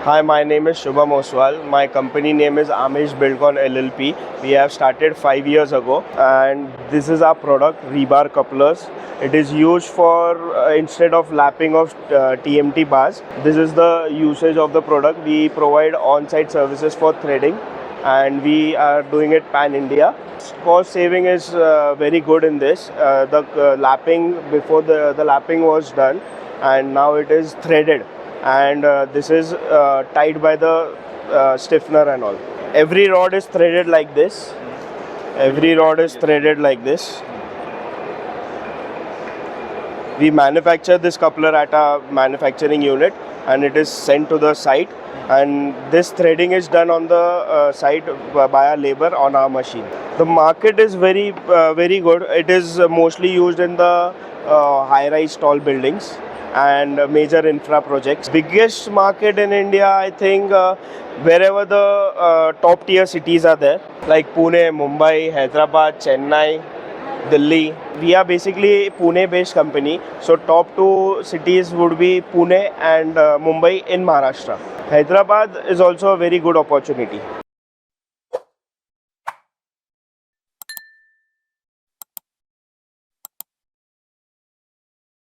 Hi, my name is Shubham Oswal. My company name is Ameshh Buildcon LLP. We have started 5 years ago, and this is our product, Rebar Couplers. It is used for instead of lapping of TMT bars. This is the usage of the product. We provide on-site services for threading, and we are doing it pan-India. Cost saving is very good in this. The lapping before the lapping was done, and now it is threaded, and this is tied by the stiffener and all. Every rod is threaded like this. Every rod is threaded like this. We manufacture this coupler at our manufacturing unit, and it is sent to the site, and this threading is done on the site by our labor on our machine. The market is very good. It is mostly used in the high-rise tall buildings and major infra projects. Biggest market in India, I think, wherever the top tier cities are there, like Pune, Mumbai, Hyderabad, Chennai, Delhi. We are basically Pune based company, so top two cities would be Pune and Mumbai in Maharashtra. Hyderabad is also a very good opportunity.